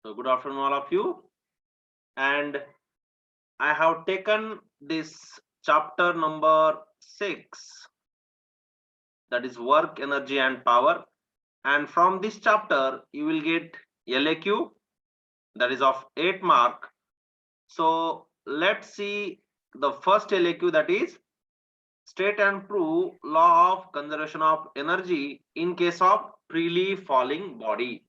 So good afternoon all of you, and I have taken this chapter number 6, that is work, energy and power, and from this chapter you will get LAQ, that is of 8 mark. So let's see the first LAQ, that is state and prove law of conservation of energy in case of freely falling body.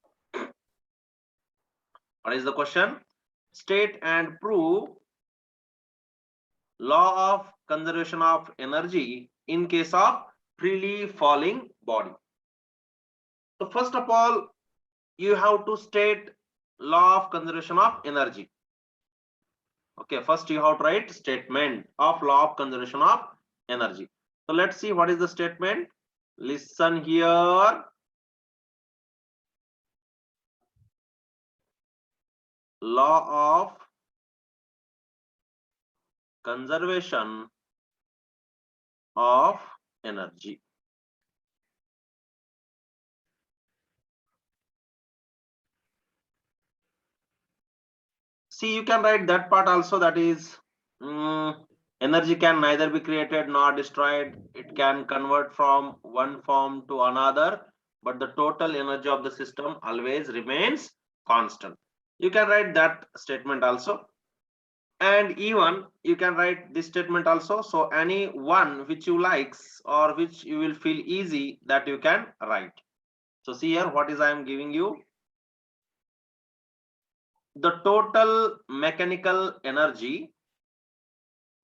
What is the question? State and prove law of conservation of energy in case of freely falling body. So first of all, you have to state law of conservation of energy. Okay, first you have to write statement of law of conservation of energy. So let's see what is the statement. Listen here. Law of conservation of energy. See, you can write that part also, that is energy can neither be created nor destroyed. It can convert from one form to another, but the total energy of the system always remains constant. You can write that statement also, and even you can write this statement also. So any one which you likes or which you will feel easy, that you can write. So see here what is I am giving you. The total mechanical energy,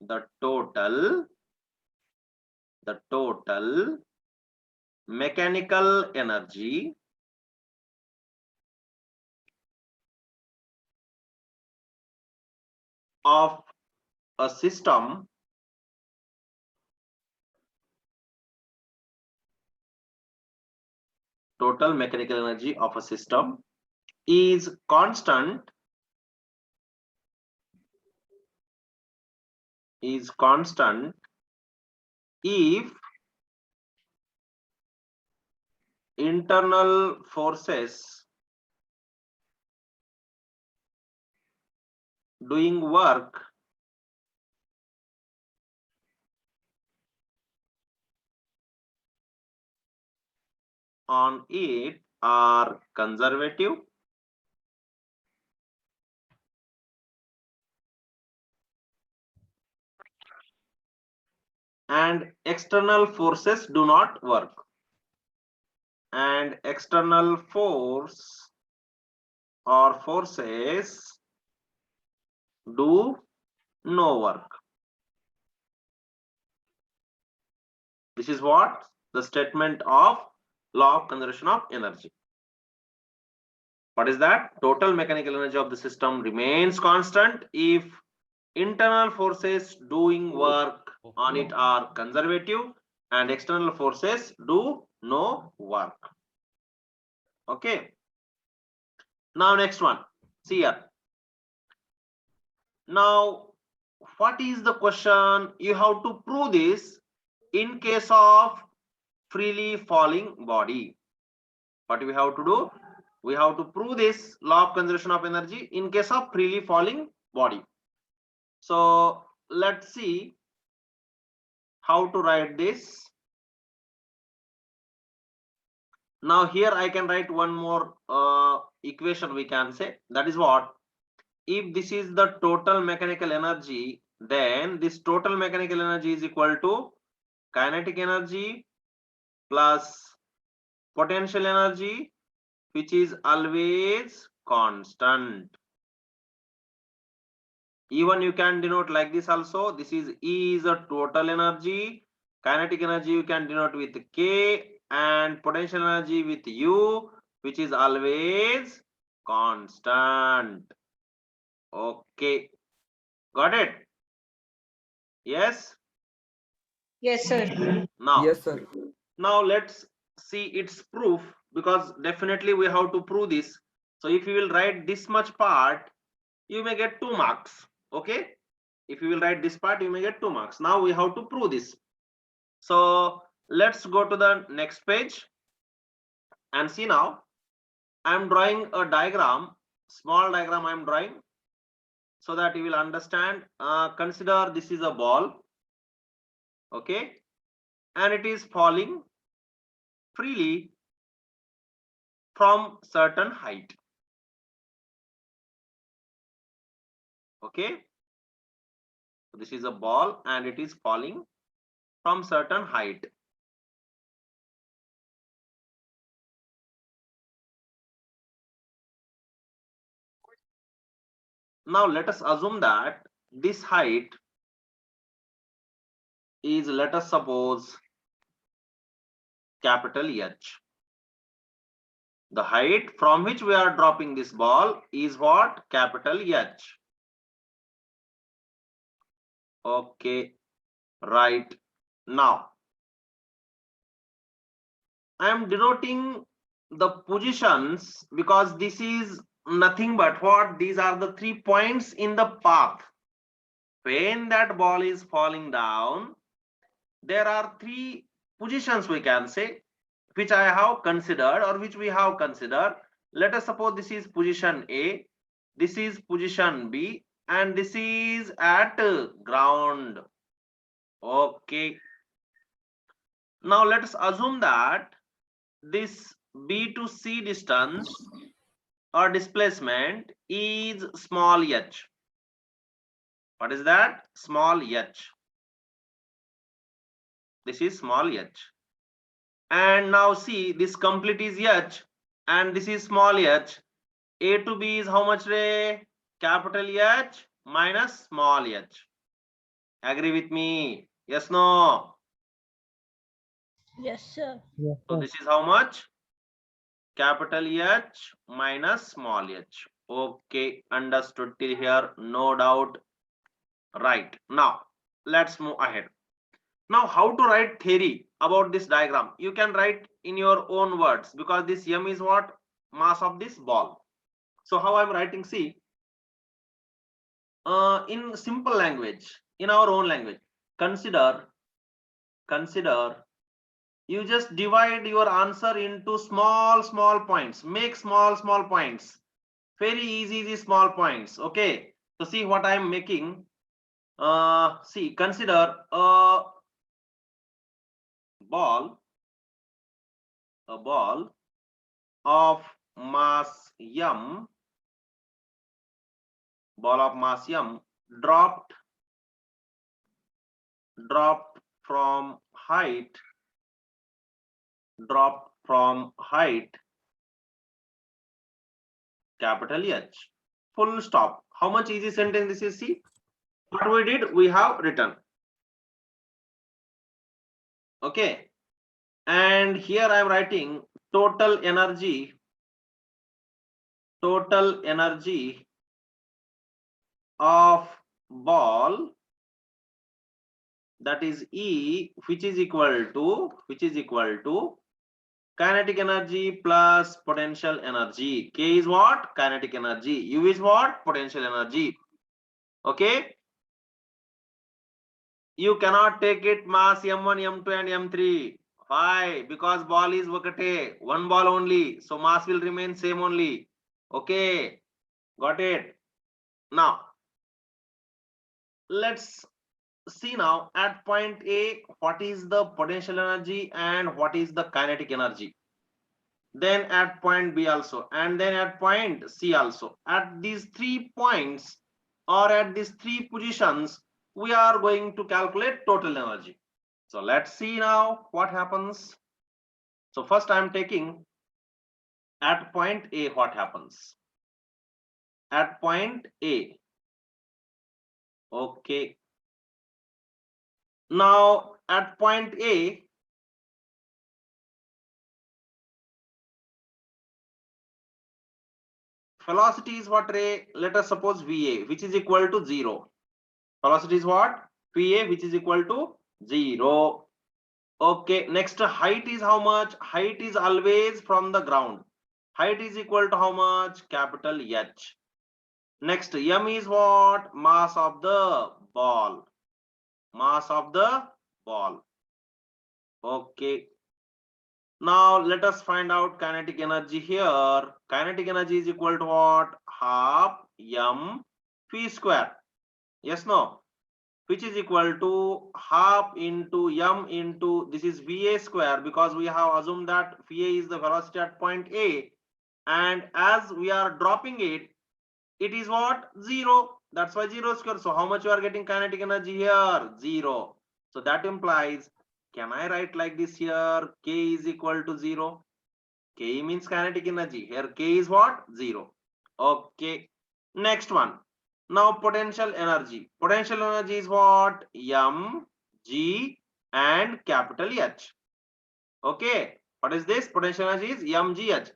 the total mechanical energy of a system is constant if internal forces doing work on it are conservative and external forces do not work, and external force or forces do no work. This is what the statement of law of conservation of energy. What is that? Total mechanical energy of the system remains constant if internal forces doing work on it are conservative and external forces do no work. Okay. Now next one. See here. Now what is the question? You have to prove this in case of freely falling body. What we have to do? We have to prove this law of conservation of energy in case of freely falling body. So let's see how to write this. Now here I can write one more equation, we can say, that is what, if this is the total mechanical energy, then this total mechanical energy is equal to kinetic energy plus potential energy, which is always constant. Even you can denote like this also. This is E is a total energy, kinetic energy you can denote with K, and potential energy with U, which is always constant. Okay, got it? Yes. Yes, sir. Now, Yes, sir. now let's see its proof, because definitely we have to prove this. So if you will write this much part, you may get 2 marks. Okay, if you will write this part, you may get 2 marks. Now we have to prove this. So let's go to the next page and see. Now I am drawing a diagram small diagram I am drawing so that you will understand. Consider this is a ball, okay, and it is falling freely from certain height, okay. So this is a ball and it is falling from certain height. Now let us assume that this height is, let us suppose, capital H. The height from which we are dropping this ball is what? Capital H. Okay, right. Now I am denoting the positions because this is nothing but what? These are the 3 points in the path. When that ball is falling down, there are 3 positions, we can say, which I have considered or which we have considered. Let us suppose this is position A, this is position B, and this is at ground. Okay. Now let us assume that this B to C distance or displacement is small h. What is that? Small h. This is small h. And now see, this complete is h and this is small h. A to B is how much, Ray? Capital H minus small h. Agree with me? Yes, no? Yes, sir. So this is how much? Capital H minus small h. Okay, understood till here, no doubt. Right. Now let's move ahead. Now how to write theory about this diagram? You can write in your own words because this m is what? Mass of this ball. So how I'm writing, see, in simple language, in our own language, consider you just divide your answer into small points. Make small points, very easy small points. Okay, so see what I am making. See, consider a ball of mass m, dropped from height, capital H, full stop. How much easy sentence this is? See what we did, we have written. Okay, and here I am writing total energy of ball, that is E, which is equal to kinetic energy plus potential energy. K is what? Kinetic energy. U is what? Potential energy. Okay, you cannot take it mass m1, m2 and m3. Why? Because ball is one ball only, so mass will remain same only. Okay, got it. Now let's see now at point A what is the potential energy and what is the kinetic energy. Then at point B also, and then at point C also. At these 3 points or at these 3 positions, we are going to calculate total energy. So let's see now what happens. So first I am taking at point A what happens. At point A. Okay. Now at point A, velocity is what, Ray? Let us suppose VA, which is equal to 0. Velocity is what? VA, which is equal to 0. Okay, next height is how much? Height is always from the ground. Height is equal to how much? Capital H. Next, m is what? Mass of the ball. Okay. Now let us find out kinetic energy here. Kinetic energy is equal to what? Half m v square. Yes, no? Which is equal to half into m into, this is va square, because we have assumed that va is the velocity at point A, and as we are dropping it, it is what? 0. That's why 0 square. So how much you are getting kinetic energy here? 0. So that implies, can I write like this here? K is equal to 0. K means kinetic energy. Here K is what? 0. Okay. Next one. Now potential energy. Potential energy is what? M, G and capital H. Okay. What is this? Potential energy is M, G, H.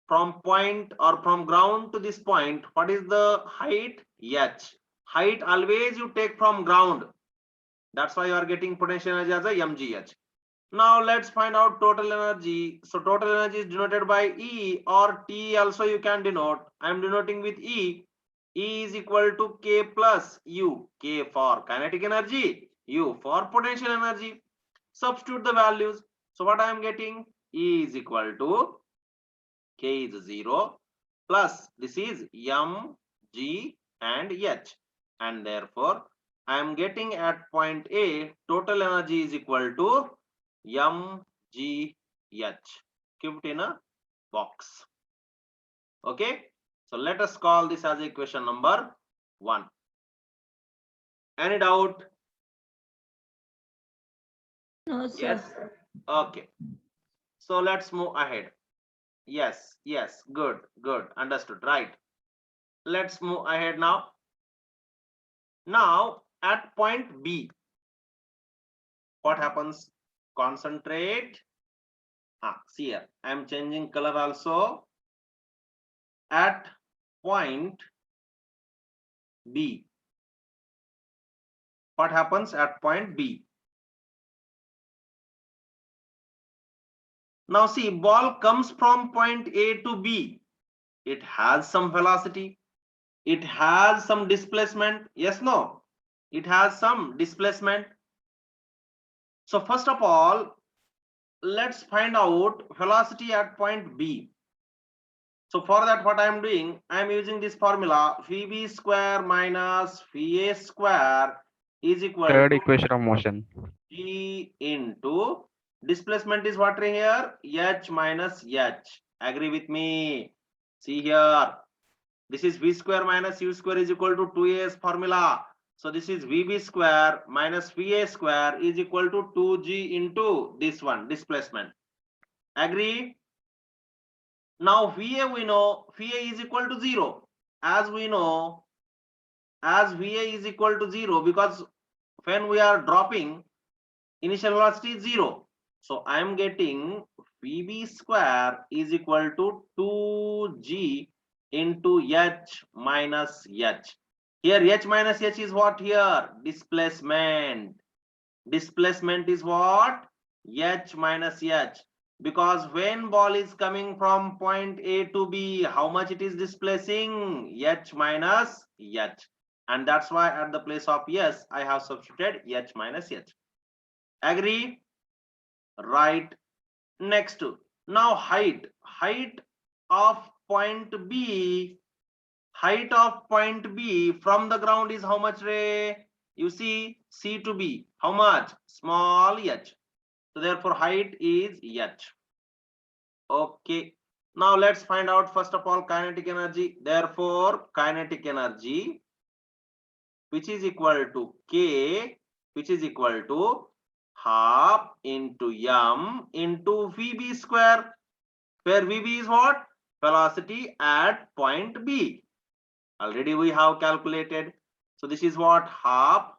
From point or from ground to this point, what is the height? H. Height always you take from ground. That's why you are getting potential energy as a mgh. Now let's find out total energy. So total energy is denoted by E, or T also you can denote. I am denoting with E. E is equal to K plus U. K for kinetic energy, U for potential energy. Substitute the values. So what I am getting? E is equal to K is 0 plus this is M, G and H, and therefore I am getting at point A total energy is equal to M, G, H. Keep it in a box. Okay, so let us call this as equation number 1. Any doubt? No, sir. Yes. Okay, so let's move ahead. Yes, yes, good, understood, right? Let's move ahead now. Now at point B, what happens? Concentrate. See here, I am changing color also. At point B, what happens at point B? Now see, ball comes from point A to B. It has some velocity. It has some displacement. Yes, no? It has some displacement. So first of all, let's find out velocity at point B. So for that, what I am doing, I am using this formula, Vb square minus Va square is equal Third to equation of motion. G into displacement is what here? H minus H. Agree with me? See here, this is V square minus U square is equal to 2A's formula. So this is Vb square minus Va square is equal to 2G into this one, displacement. Agree? Now Va, we know Va is equal to 0. As we know, as Va is equal to 0, because when we are dropping, initial velocity is 0. So I am getting Vb square is equal to 2G into H minus H. Here H minus H is what here? Displacement. Displacement is what? H minus H. Because when ball is coming from point A to B, how much it is displacing? H minus H. And that's why at the place of S, I have substituted H minus H. Agree? Right. Next, now height of point B, height of point B from the ground is how much, Ray? You see, C to B, how much? Small h. So therefore height is h. Okay, now let's find out first of all kinetic energy. Therefore kinetic energy, which is equal to K, which is equal to half into m into Vb square, where Vb is what? Velocity at point B. Already we have calculated. So this is what? Half,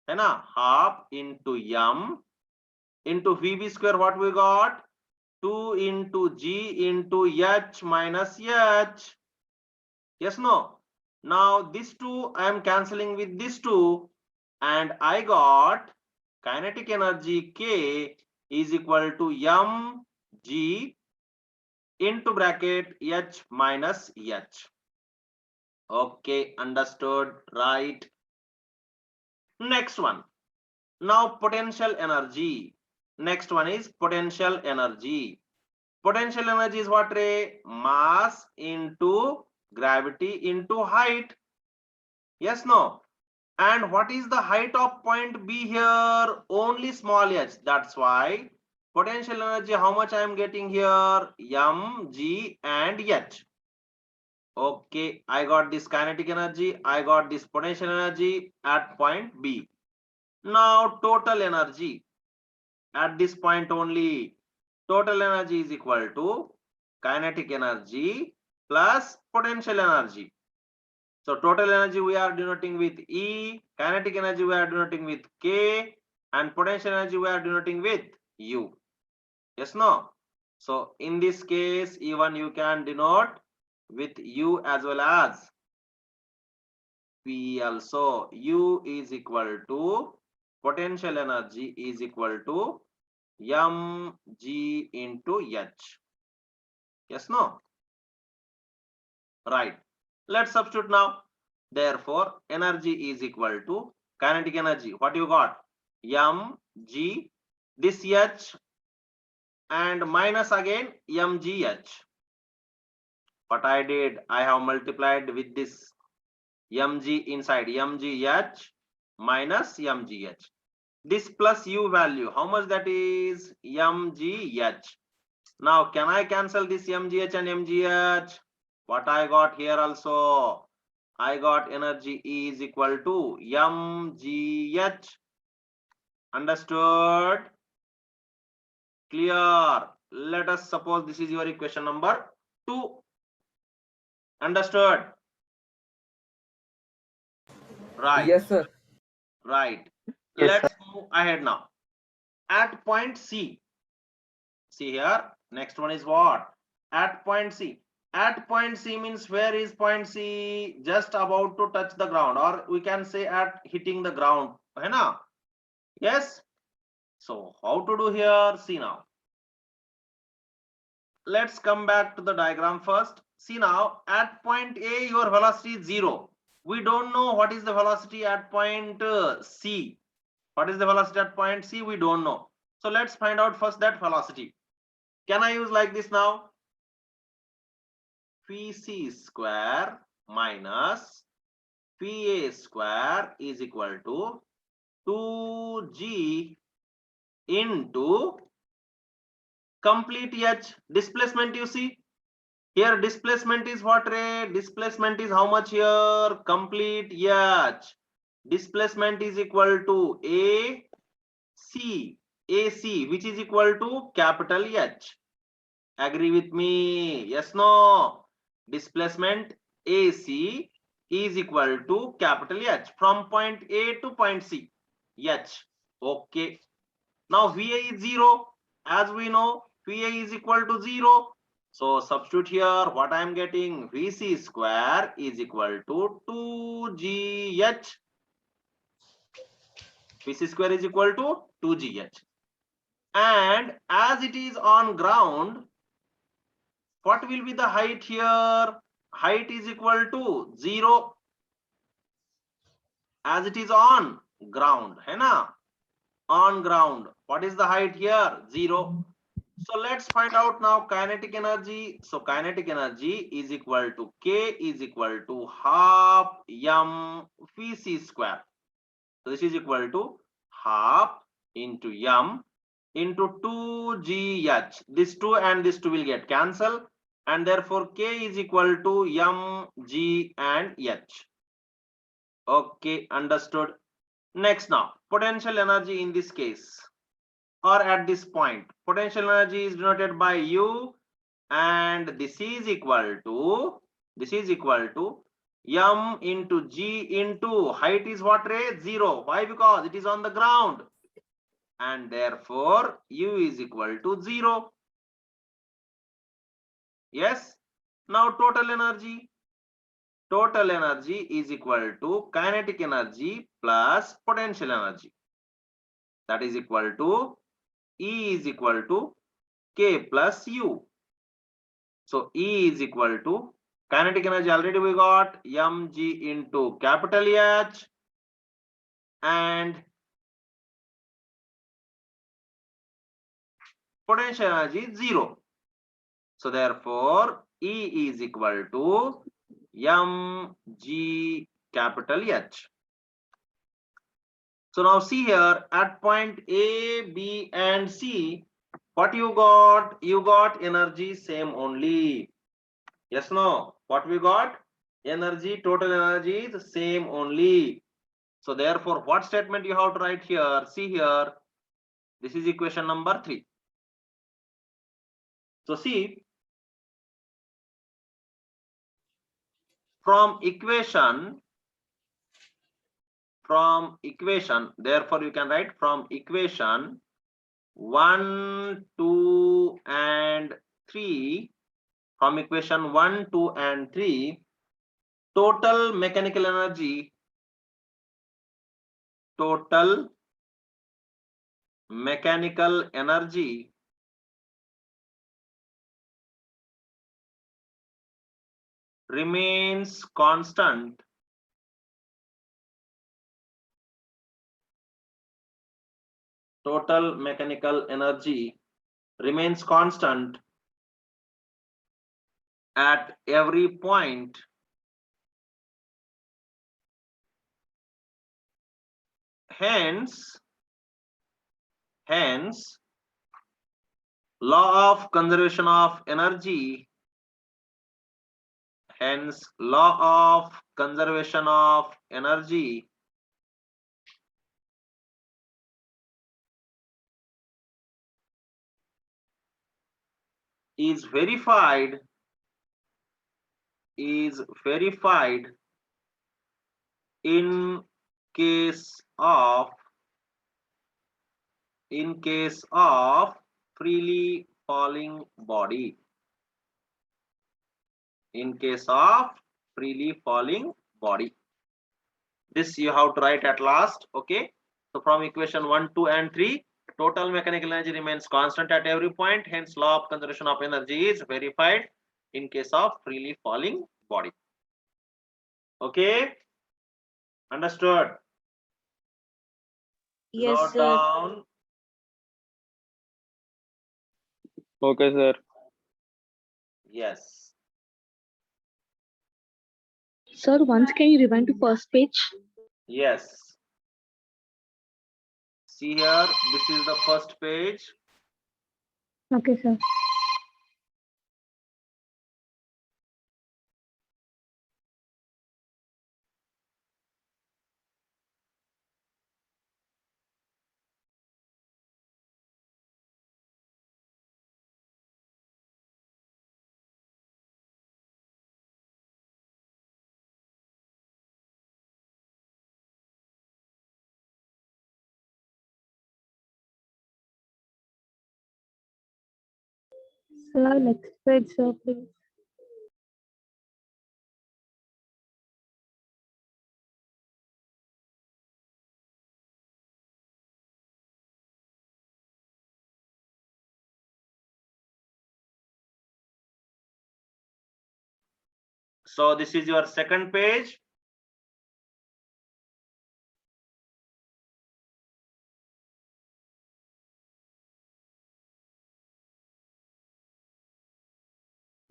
half into m into Vb square. What we got? 2 into G into H minus H. Yes, no? Now this 2 I am cancelling with this 2, and I got kinetic energy K is equal to mg into bracket H minus H. Okay, understood, right? Next one. Now potential energy. Next one is potential energy. Potential energy is what, Ray? Mass into gravity into height. Yes, no? And what is the height of point B here? Only small h. That's why potential energy, how much I am getting here? M, G and H. Okay, I got this kinetic energy. I got this potential energy at point B. Now total energy at this point only. Total energy is equal to kinetic energy plus potential energy. So total energy we are denoting with E, kinetic energy we are denoting with K, and potential energy we are denoting with U. Yes, no? So in this case, even you can denote with U as well as P also. U is equal to potential energy is equal to mg into H. Yes, no? Right. Let's substitute now. Therefore, energy is equal to kinetic energy. What you got? mg, this H, and minus again mgh. What I did, I have multiplied with this mg inside mgh minus mgh. This plus u value, how much that is? mgh. Now, can I cancel this mgh and mgh? What I got here also? I got energy is equal to mgh. Understood? Clear? Let us suppose this is your equation number 2. Understood? Right. Yes, sir. Right. Yes, Let's move ahead now. At point C. See here. Next one is what? At point C. At point C means where is point C? Just about to touch the ground, or we can say at hitting the ground. Hai na? Yes. So how to do here? See now. Let's come back to the diagram first. See now, at point A, your velocity is 0. We don't know what is the velocity at point C. What is the velocity at point C? We don't know. So let's find out first that velocity. Can I use like this now? Phi C square minus Phi A square is equal to 2G into complete H. Displacement, you see. Here displacement is what, Ray? Displacement is how much here? Complete H. Displacement is equal to AC, which is equal to capital H. Agree with me? Yes, no? Displacement AC is equal to capital H from point A to point C. H. Okay. Now VA is 0. As we know, VA is equal to 0. So substitute here. What I am getting? VC square is equal to 2GH. VC square is equal to 2GH. And as it is on ground, what will be the height here? Height is equal to 0. As it is on ground. Hai na? On ground. What is the height here? 0. So let's find out now kinetic energy. So kinetic energy is equal to K is equal to half m Vc square. So this is equal to half into m into 2gh. This 2 and this 2 will get cancelled, and therefore K is equal to m, g and h. Okay, understood. Next now, potential energy in this case, or at this point, potential energy is denoted by U, and this is equal to m into g into height is what, Ray? 0. Why? Because it is on the ground, and therefore U is equal to 0. Yes. Now total energy is equal to kinetic energy plus potential energy. That is equal to E is equal to K plus U. So E is equal to kinetic energy, already we got mg into capital H, and potential energy is 0. So therefore, E is equal to mg capital H. So now see here at point A, B, and C, what you got? You got energy same only. Yes, no? What we got? Energy, total energy is same only. So therefore, what statement you have to write here? See here. This is equation number 3. So see, from equation, therefore you can write from equation 1, 2, and 3. From equation 1, 2, and 3, total mechanical energy remains constant at every point. Hence, law of conservation of energy, is verified in case of freely falling body. This you have to write at last. Okay, so from equation 1, 2, and 3, total mechanical energy remains constant at every point, hence law of conservation of energy is verified in case of freely falling body. Okay, understood? Yes, Note sir. down. Okay, sir. Yes. Sir, once can you rewind to first page? Yes. See here, this is the first page. Okay, sir. Sir, next page, sir, please. So this is your second page.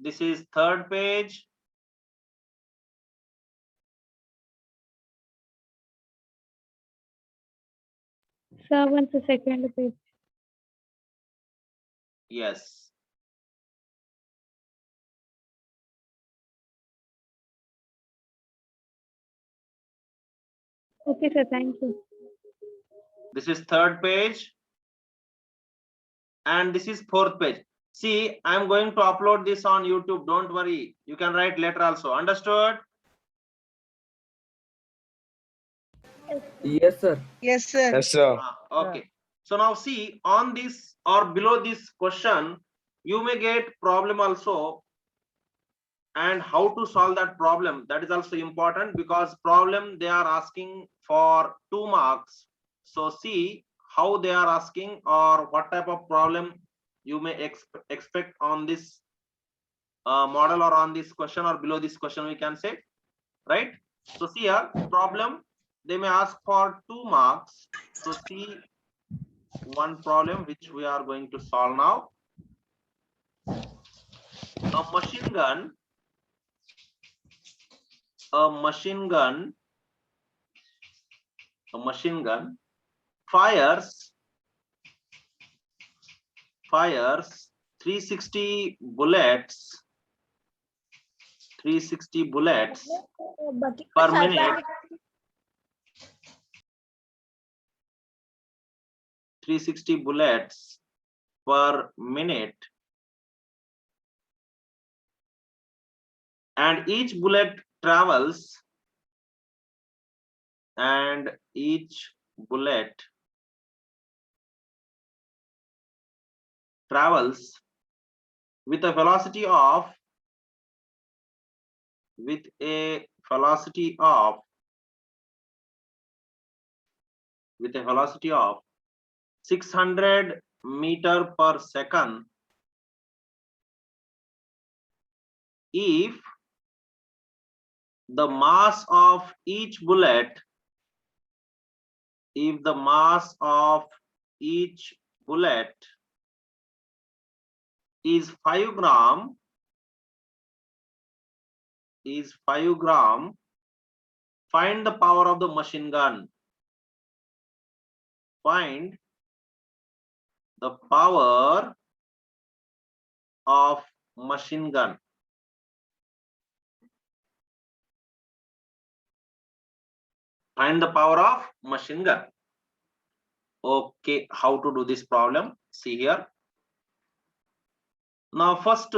This is third page. Sir, once the second page. Yes. Okay, sir, thank you. This is third page. And this is fourth page. See, I'm going to upload this on YouTube. Don't worry. You can write later also. Understood? Yes, sir. Yes, sir. Yes, sir. Okay. So now see, on this or below this question, you may get problem also. And how to solve that problem, that is also important, because problem they are asking for 2 marks. So see how they are asking or what type of problem you may expect on this model or on this question or below this question, we can say, right? So see here, problem they may ask for 2 marks. So see one problem which we are going to solve now. A machine gun fires 360 bullets per minute. 360 bullets per minute, and each bullet travels with a velocity of 600 meter per second if the mass of each bullet is 5 gram, find the power of the machine gun. Find the power of machine gun. Find the power of machine gun. Okay, how to do this problem? See here. Now first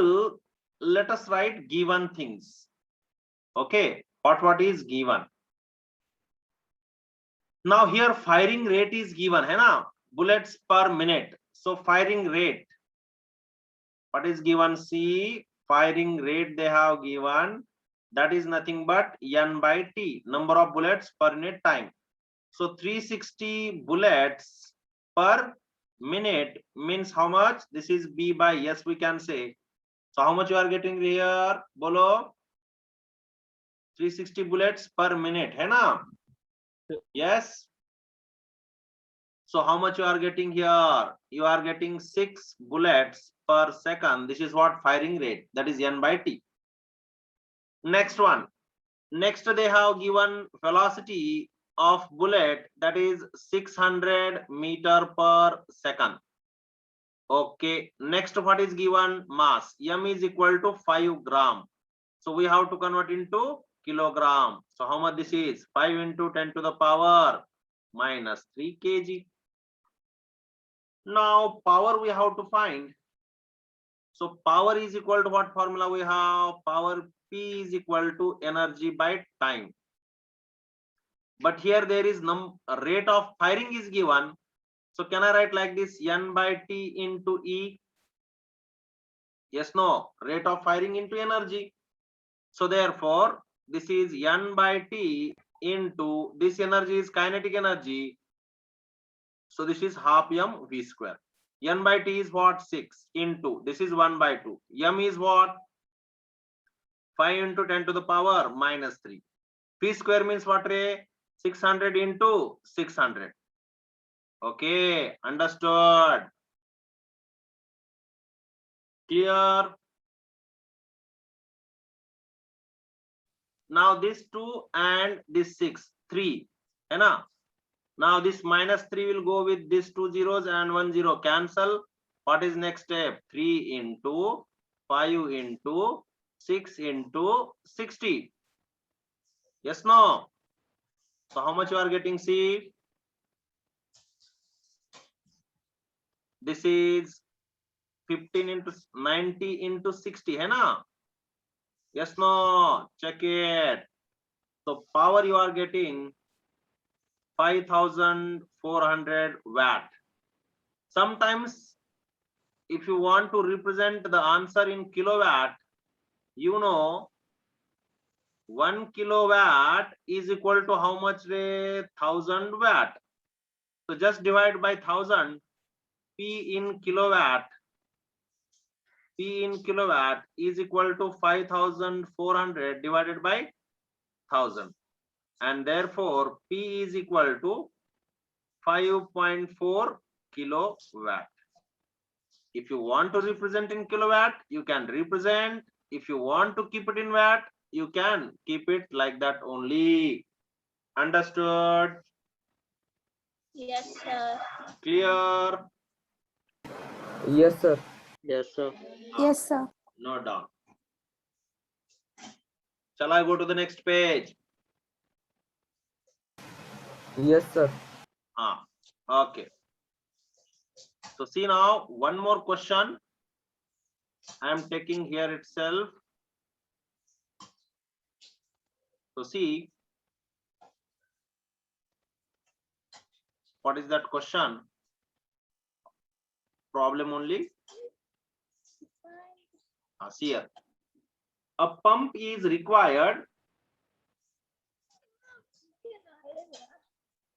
let us write given things. Okay, what is given? Now here firing rate is given, है ना? Bullets per minute. So firing rate, what is given? See, firing rate they have given, that is nothing but n by t, number of bullets per minute time. So 360 bullets per minute means how much? This is b by s, we can say. So how much you are getting here? Bolo, 360 bullets per minute, है ना? Yes. So how much you are getting here? You are getting 6 bullets per second. This is what firing rate, that is n by t. Next one. Next they have given velocity of bullet, that is 600 meter per second. Okay. Next what is given? Mass. M is equal to 5 gram. So we have to convert into kilogram. So how much this is? 5 into 10 to the power minus 3 kg. Now power we have to find. So power is equal to what formula we have? Power P is equal to energy by time. But here there is rate of firing is given. So can I write like this? N by T into E. Yes, no, rate of firing into energy. So therefore this is N by T into this energy is kinetic energy. So this is half m v square. N by T is what? 6 into this is 1 by 2. M is what? 5 into 10 to the power minus 3. V square means what, Ray? 600 into 600. Okay, understood. Clear? Now this 2 and this 6, 3. Hai? Now this minus 3 will go with this 2 zeros and 1 0 cancel. What is next step? 3 into 5 into 6 into 60. Yes, no? So how much you are getting? See, this is 15 into 90 into 60. Hai na? Yes, no? Check it. So power you are getting 5400 watt. Sometimes if you want to represent the answer in kilowatt, you know 1 kilowatt is equal to how much? 1000 watt. So just divide by 1000. P in kilowatt is equal to 5400 divided by 1000, and therefore P is equal to 5.4 kilowatt. If you want to represent in kilowatt, you can represent. If you want to keep it in watt, you can keep it like that only. Understood? Yes, sir. Clear? Yes, sir. Yes, sir. Yes, sir. Note down. Shall I go to the next page? Yes, sir. Okay. So see now, one more question I am taking here itself. So see, what is that question? Problem only. See here. A pump is required.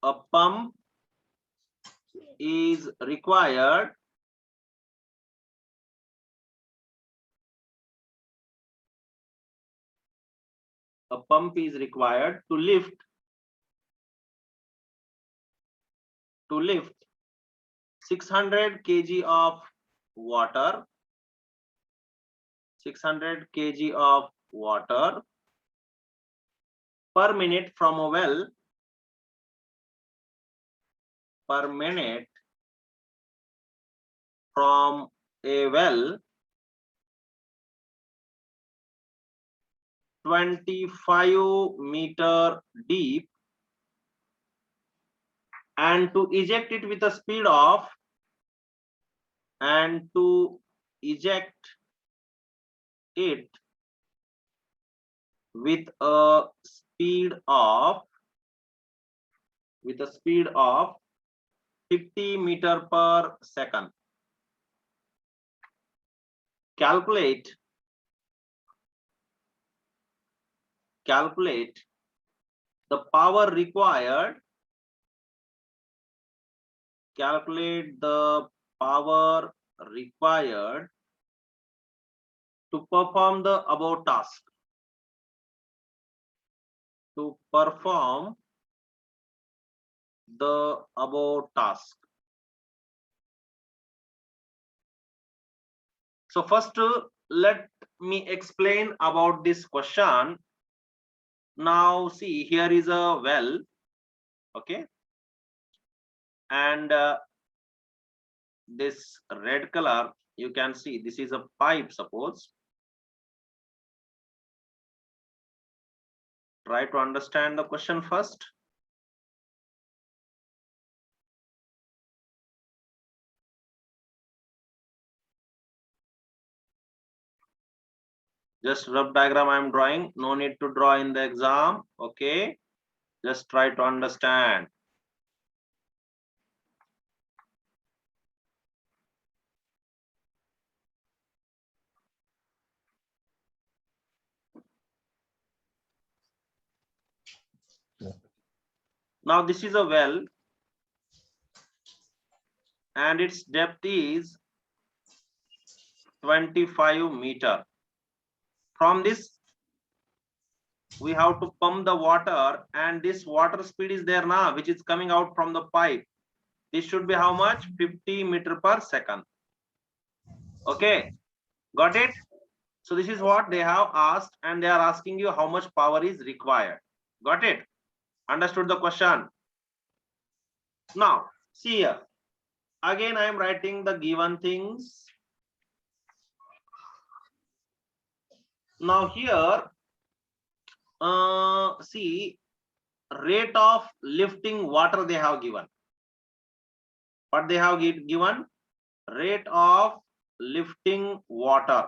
A pump is required to lift 600 kg of water, 600 kg of water per minute from a well, per minute from a well, 25 meter deep, and to eject it with a speed of, and to eject it with a speed of 50 meter per second. Calculate the power required. Calculate the power required to perform the above task. To perform the above task. So first, let me explain about this question. Now see, here is a well, okay, and this red color, you can see this is a pipe. Suppose, try to understand the question first. Just rough diagram I am drawing, no need to draw in the exam, okay, just try to understand. Now this is a well and its depth is 25 meter. From this we have to pump the water, and this water speed is there now, which is coming out from the pipe. This should be how much? 50 meter per second. Okay, got it? So this is what they have asked, and they are asking you how much power is required. Got it? Understood the question? Now see here, again I am writing the given things. Now here, see, rate of lifting water they have given. What they have given? Rate of lifting water.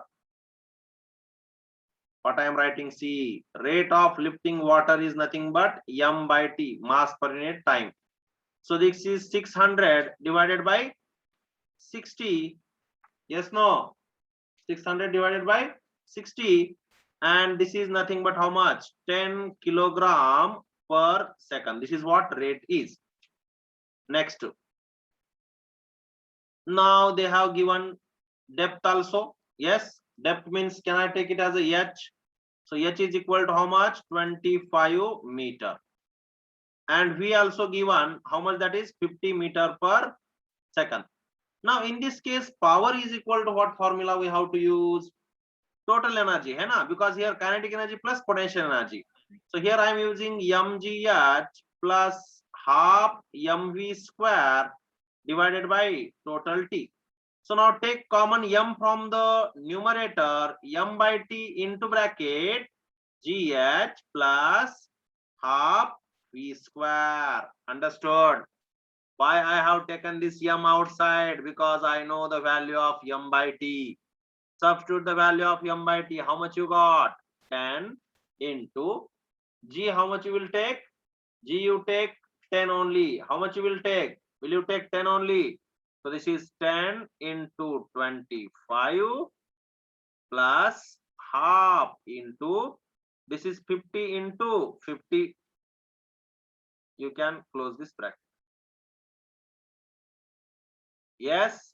What I am writing, see, rate of lifting water is nothing but m by t, mass per unit time. So this is 600 divided by 60. Yes, no? 600 divided by 60, and this is nothing but how much? 10 kilogram per second. This is what rate is. Next, now they have given depth also. Yes, depth means, can I take it as a h? So h is equal to how much? 25 meter. And we also given how much, that is 50 meter per second. Now in this case, power is equal to what formula we have to use? Total energy, hai na? Because here kinetic energy plus potential energy. So here I am using mgh plus half mv square divided by total T. So now take common m from the numerator, m by T into bracket gh plus half v square. Understood? Why I have taken this m outside? Because I know the value of m by T. Substitute the value of m by T. How much you got? 10 into G. How much you will take? G you take 10 only. How much you will take? Will you take 10 only? So this is 10 into 25 plus half into, this is 50 into 50. You can close this bracket. Yes.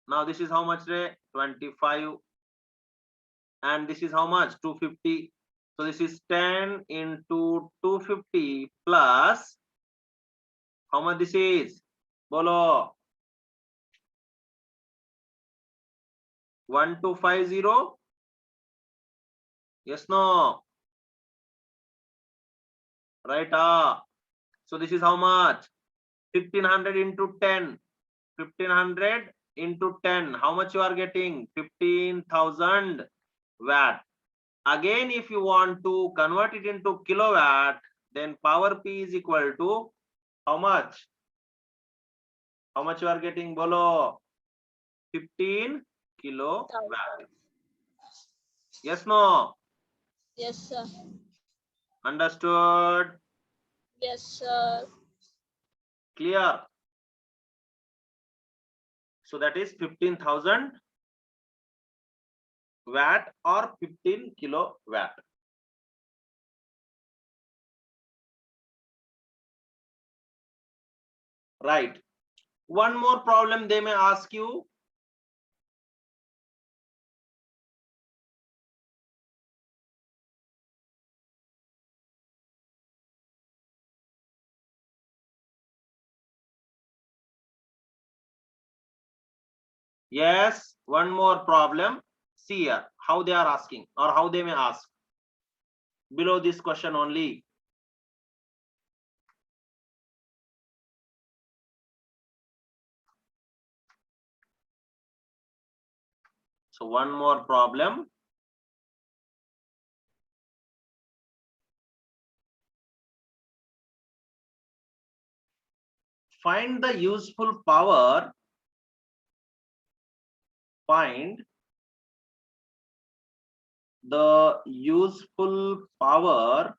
Now this is how much, Ray? 25. And this is how much? 250. So this is 10 into 250 plus, how much this is? Bolo. 1250. Yes, no? Right? So this is how much? 1500 into 10. 1500 into 10. How much you are getting? 15,000 watt. Again, if you want to convert it into kilowatt, then power P is equal to how much? How much you are getting? Bolo. 15 kilowatt. Yes, no? Yes, sir. Understood? Yes, sir. Clear? So that is 15,000 watt or 15 kilowatt. Right. One more problem they may ask you. Yes, one more problem. See here how they are asking or how they may ask. Below this question only. So one more problem. Find the useful power. Find the useful power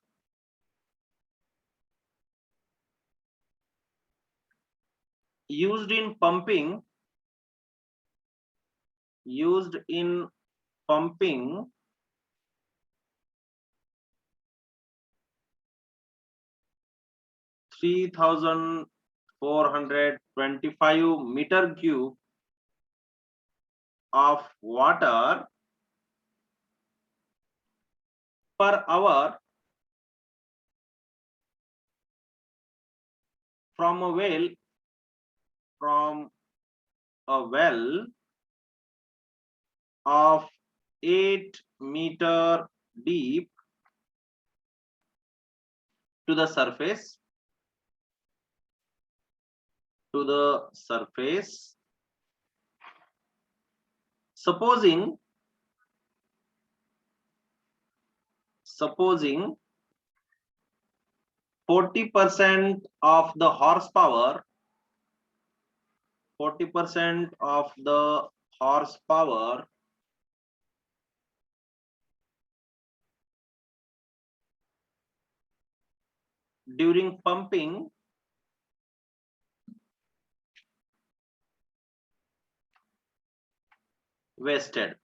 used in pumping 3,425 meter cube of water per hour from a well of 8 meter deep to the surface, supposing 40% of the horsepower, 40% of the horsepower during pumping wasted.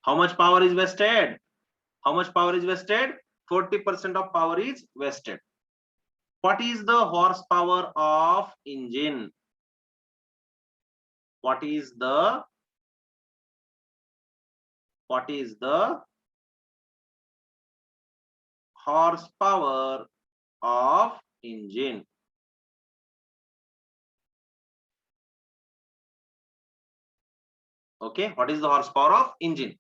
How much power is wasted? How much power is wasted? 40% of power is wasted. What is the horsepower of engine? What is the horsepower of engine? Okay, what is the horsepower of engine?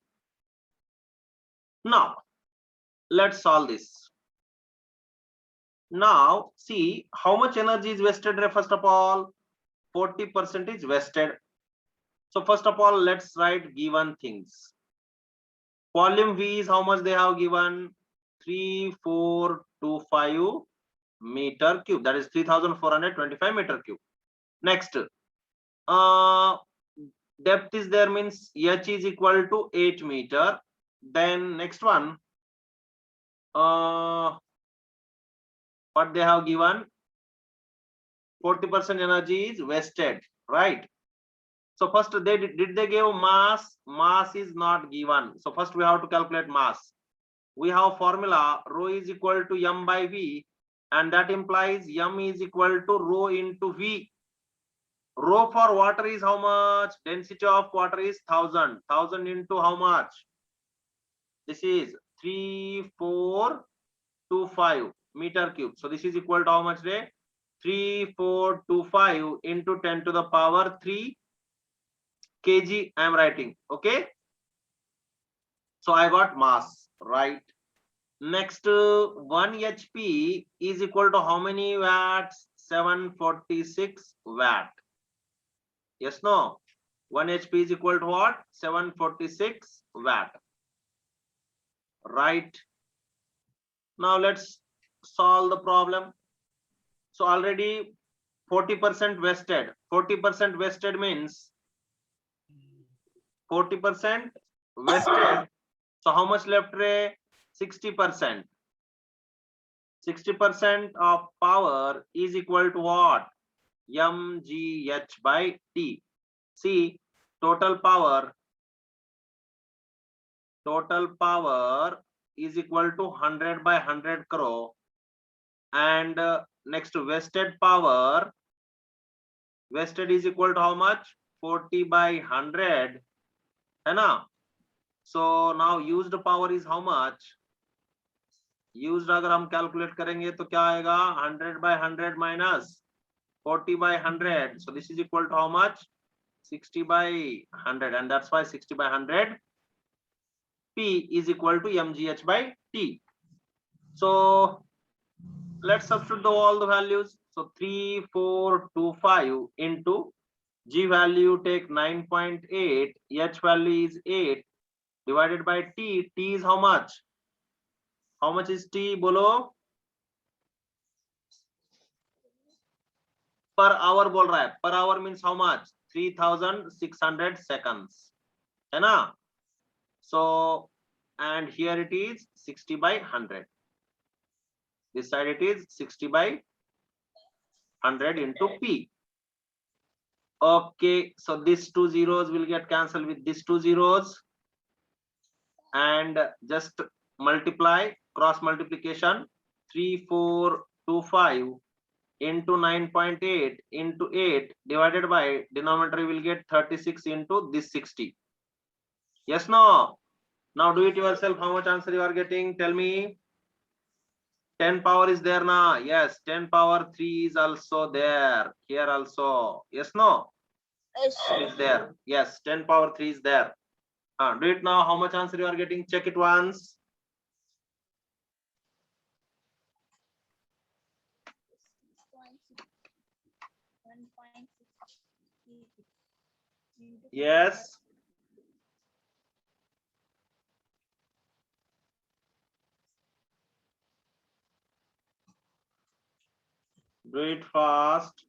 Now let's solve this. Now see how much energy is wasted. First of all, 40% is wasted. So first of all, let's write given things. Volume V is how much they have given? 3425 meter cube. That is 3425 meter cube. Next, depth is there, means H is equal to 8 meter. Then next one, what they have given? 40% energy is wasted, right? So first they did they give mass? Mass is not given. So first we have to calculate mass. We have formula rho is equal to m by v, and that implies m is equal to rho into v. Rho for water is how much? Density of water is 1000. 1000 into how much? This is 3425 meter cube. So this is equal to how much, Ray? 3425 into 10 to the power 3 kg I am writing. Okay, so I got mass, right? Next, 1 HP is equal to how many watts? 746 watt. Yes, no? 1 HP is equal to what? 746 watt. Right. Now let's solve the problem. So already 40% wasted. 40% wasted means 40% wasted. So how much left, Ray? 60%. 60% of power is equal to what? mgh by T. See, total power is equal to 100 by 100 crore. And next, wasted power, wasted is equal to how much? 40 by 100. है ना? So now used power is how much? Used अगर हम calculate करेंगे तो क्या आएगा? 100 by 100 minus 40 by 100. So this is equal to how much? 60 by 100, and that's why 60 by 100 P is equal to mgh by T. So let's substitute all the values. So 3425 into G value take 9.8, H value is 8 divided by T. T is how much? How much is T? Bolo. Per hour बोल रहा है. Per hour means how much? 3600 seconds. है ना? So, and here it is 60 by 100. This side it is 60 by 100 into P. Okay, so these two zeros will get cancelled with these two zeros, and just multiply, cross multiplication. 3425 into 9.8 into 8 divided by denominator will get 36 into this 60. Yes, no? Now do it yourself. How much answer you are getting? Tell me. 10 power is there now. Yes, 10 power 3 is also there. Here also. Yes, no? Yes. Is there. Yes, 10 power 3 is there. Do it now. How much answer you are getting? Check it once. Yes. Do it fast.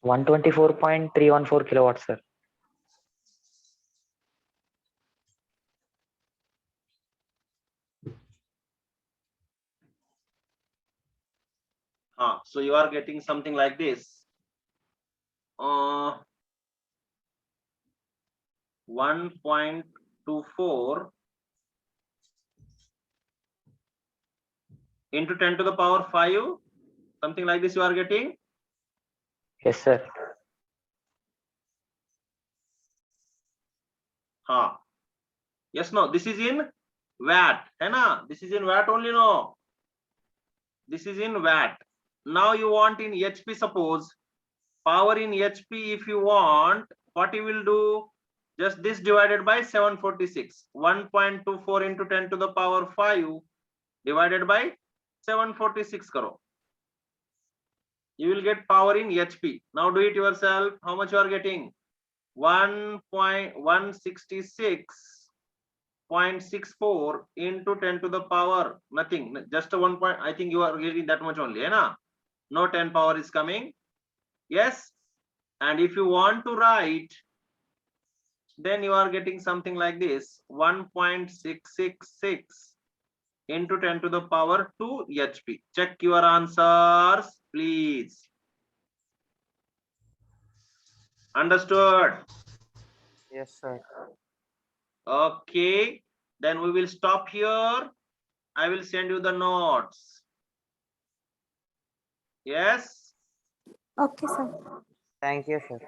124.314 kilowatts, sir. So you are getting something like this. 1.24 into 10 to the power 5, something like this you are getting. Yes, sir. Yes, no, this is in watt, है ना? This is in watt only, no? This is in watt. Now you want in HP, suppose power in HP if you want, what you will do? Just this divided by 746. 1.24 into 10 to the power 5 divided by 746 karo. You will get power in HP. Now do it yourself. How much you are getting? 1.166.64 into 10 to the power nothing, just a 1 point. I think you are getting that much only, na? No 10 power is coming. Yes. And if you want to write, then you are getting something like this, 1.666 into 10 to the power 2 HP. Check your answers, please. Understood? Yes, sir. Okay, then we will stop here. I will send you the notes. Yes. Okay, sir. Thank you, sir.